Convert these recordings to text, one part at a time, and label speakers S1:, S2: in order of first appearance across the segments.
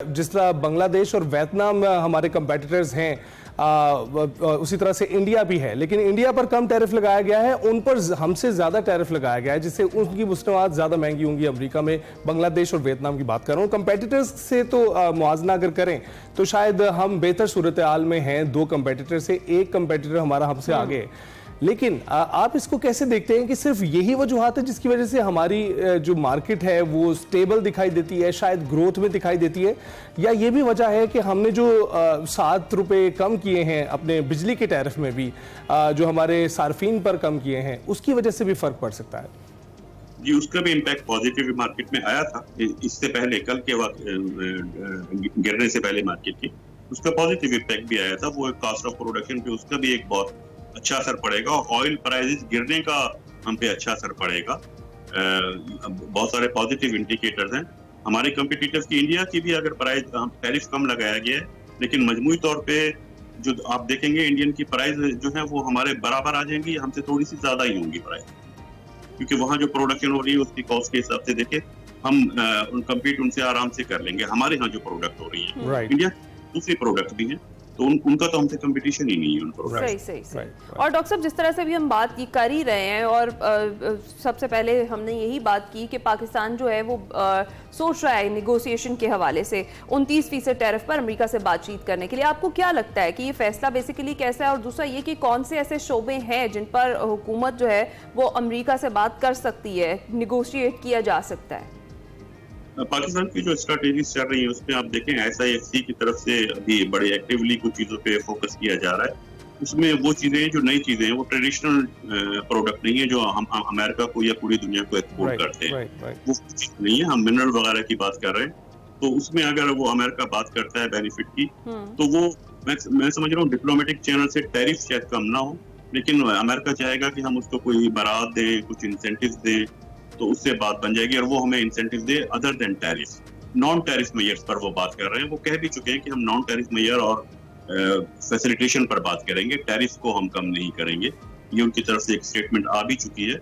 S1: जिस तरह बांग्लादेश और वियतनाम हमारे कंपेटिटर्स हैं, उसी तरह से इंडिया भी है, लेकिन इंडिया पर कम टैरिफ लगाया गया है, उन पर हमसे ज्यादा टैरिफ लगाया गया है, जिससे उनकी मुस्तवात ज्यादा महंगी होंगी। अमेरिका में बांग्लादेश और वियतनाम की बात कर रहा हूँ। कंपेटिटर्स से तो मुआवजा अगर करें तो शायद हम बेहतर सूरत हाल में हैं, दो कंपेटिटर से, एक कंपेटिटर हमारा हमसे आगे है। लेकिन आप इसको कैसे देखते हैं कि सिर्फ यही वजूहात है जिसकी वजह से हमारी जो मार्केट है वो स्टेबल दिखाई देती है, शायद ग्रोथ में दिखाई देती है, या ये भी वजह है कि हमने जो 7 रुपए कम किए हैं अपने बिजली के टैरिफ में भी, जो हमारे सार्फिन पर कम किए हैं, उसकी वजह से भी फर्क पड़ सकता है?
S2: जी, उसका भी इम्पैक्ट पॉजिटिव मार्केट में आया था। इससे पहले, कल के वक्त गिरने से पहले मार्केट की, उसका पॉजिटिव इम्पैक्ट भी आया था। वो एक कॉस्ट ऑफ प्रोडक्शन पे उसका भी एक बहुत अच्छा असर पड़ेगा, और ऑयल प्राइसेस गिरने का हम पे अच्छा असर पड़ेगा। बहुत सारे पॉजिटिव इंडिकेटर्स हैं हमारे कंपटीटर्स की। इंडिया की भी अगर प्राइस टैरिफ कम लगाया गया है, लेकिन मजमूई तौर पे जो आप देखेंगे इंडियन की प्राइस जो है वो हमारे बराबर आ जाएंगी, हमसे थोड़ी सी ज्यादा ही होंगी प्राइस, क्योंकि वहाँ जो प्रोडक्शन हो रही है उसकी कॉस्ट के हिसाब से देखे हम कम्पीट उनसे आराम से कर लेंगे। हमारे यहाँ जो प्रोडक्ट हो रही है, इंडिया दूसरे प्रोडक्ट भी हैं, तो उनका तो हमसे कंपटीशन ही नहीं है उनको।
S3: सही। और डॉक्टर साहब, जिस तरह से भी हम बात कर ही रहे हैं, और सबसे पहले हमने यही बात की कि पाकिस्तान जो है वो सोच रहा है निगोशिएशन के हवाले से 29% टैरिफ पर अमेरिका से बातचीत करने के लिए। आपको क्या लगता है कि ये फैसला बेसिकली कैसा है, और दूसरा ये कि कौन से ऐसे शोबे हैं जिन पर हुकूमत जो है वो अमेरिका से बात कर सकती है, निगोशिएट किया जा सकता है?
S2: पाकिस्तान की जो स्ट्रैटेजी चल रही है उसमें आप देखें SIFC की तरफ से अभी बड़े एक्टिवली कुछ चीजों पे फोकस किया जा रहा है। उसमें वो चीजें जो नई चीजें हैं, वो ट्रेडिशनल प्रोडक्ट नहीं है जो हम अमेरिका को या पूरी दुनिया को एक्सपोर्ट करते हैं। वो चीज नहीं है, हम मिनरल वगैरह की बात कर रहे हैं। तो उसमें अगर वो अमेरिका बात करता है बेनिफिट की, तो वो मैं समझ रहा हूँ डिप्लोमेटिक चैनल से टैरिफ शायद कम ना हो, लेकिन अमेरिका चाहेगा कि हम उसको कोई बारात दें, कुछ इंसेंटिव दें, तो उससे बात बन जाएगी, और वो हमें इंसेंटिव दे other than tariff. Non tariff measures पर वो बात कर रहे हैं। वो कह भी चुके हैं कि हम नॉन टैरिफ मेयर और फैसिलिटेशन पर बात करेंगे, टैरिफ को हम कम नहीं करेंगे। ये उनकी तरफ से एक स्टेटमेंट आ भी चुकी है।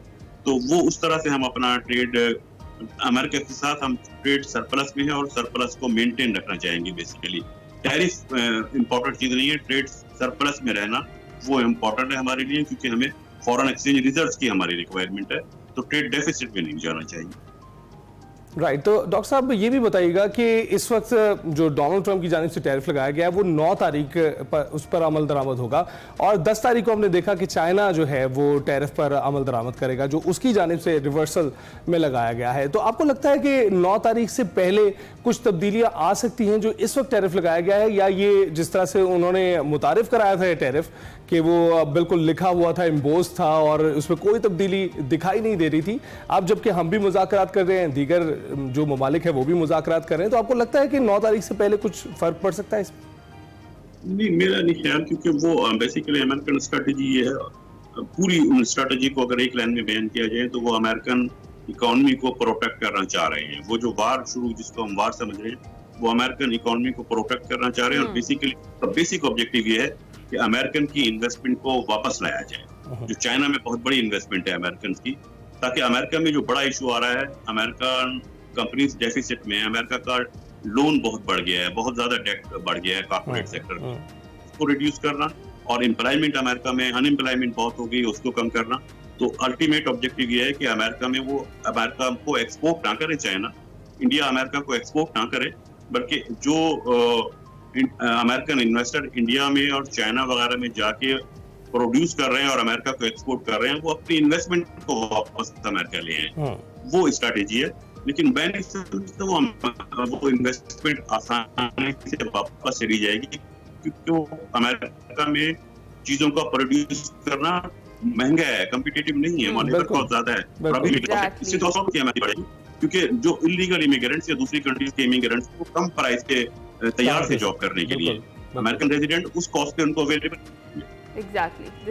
S2: तो वो उस तरह से हम अपना ट्रेड अमेरिका के साथ, हम ट्रेड सरप्लस में है और सरप्लस को मेंटेन रखना चाहेंगे। बेसिकली टैरिफ इंपॉर्टेंट चीज नहीं है, ट्रेड सरप्लस में रहना वो इम्पोर्टेंट है हमारे लिए, क्योंकि हमें फॉरेन एक्सचेंज रिजर्व्स की हमारी रिक्वायरमेंट है, तो ट्रेड डेफिसिट में नहीं जाना चाहिए।
S1: राइट। तो डॉक्टर साहब ये भी बताइएगा कि इस वक्त जो डोनाल्ड ट्रंप की जानिब से टैरिफ लगाया गया है वो 9 तारीख पर उस पर अमल दरामद होगा, और 10 तारीख को हमने देखा कि चाइना जो है वो टैरिफ पर अमल दरामद करेगा, जो उसकी जानिब से रिवर्सल में लगाया गया है। तो आपको लगता है कि 9 तारीख से पहले कुछ तब्दीलियां आ सकती हैं जो इस वक्त टैरिफ लगाया गया है, या ये जिस तरह से उन्होंने मुतारिफ कराया था ये टैरिफ कि वो बिल्कुल लिखा हुआ था, इम्पोज था, और उसमें कोई तब्दीली दिखाई नहीं दे रही थी? अब जबकि हम भी मुज़ाकरात कर रहे हैं, दीगर जो ममालिक है वो भी मुज़ाकरात कर रहे हैं, तो आपको लगता है कि 9 तारीख से पहले कुछ फर्क पड़ सकता है इसमें?
S2: नहीं, मेरा नहीं ख्याल, क्योंकि वो बेसिकली अमेरिकन स्ट्रैटेजी ये है। पूरी स्ट्रैटेजी को अगर एक लाइन में बयान किया जाए तो वो अमेरिकन इकोनॉमी को प्रोटेक्ट करना चाह रहे हैं। वो जो वार शुरू, जिसको हम वार समझ रहे हैं, वो अमेरिकन इकोनॉमी को प्रोटेक्ट करना चाह रहे हैं। और बेसिकली बेसिक ऑब्जेक्टिव ये है कि अमेरिकन की इन्वेस्टमेंट को वापस लाया जाए। जो चाइना में बहुत बड़ी इन्वेस्टमेंट है अमेरिकन की, ताकि अमेरिका में जो बड़ा इशू आ रहा है, अमेरिकन कंपनीज डेफिसिट में, अमेरिका का लोन बहुत बढ़ गया है, बहुत ज्यादा डेट बढ़ गया है कॉर्पोरेट सेक्टर में, उसको रिड्यूस करना, और एम्प्लॉयमेंट अमेरिका में अनएम्प्लॉयमेंट बहुत हो गई, उसको कम करना। तो अल्टीमेट ऑब्जेक्टिव ये है कि अमेरिका में वो अमेरिका को एक्सपोर्ट ना करे चाइना, इंडिया अमेरिका को एक्सपोर्ट ना करे, बल्कि जो अमेरिकन इन्वेस्टर इंडिया में और चाइना वगैरह में जाके प्रोड्यूस कर रहे हैं और अमेरिका को एक्सपोर्ट कर रहे हैं, वो अपनी इन्वेस्टमेंट को वापस अमेरिका ले आए। वो स्ट्रैटेजी है। लेकिन मैं नहीं समझता वो इन्वेस्टमेंट आसानी से वापस चली जाएगी, क्योंकि वो अमेरिका में चीजों का प्रोड्यूस करना महंगा है, कम्पिटिटिव नहीं है, मॉनिटर बहुत ज्यादा है। इससे तो बढ़ेगी, क्योंकि जो इलीगल इमिग्रेंट्स या दूसरी कंट्रीज के इमिग्रेंट्स को कम प्राइस के तैयार से जॉब करने के लिए अमेरिकन रेजिडेंट उस कॉस्ट पे उनको अवेलेबल।
S3: एग्जैक्टली।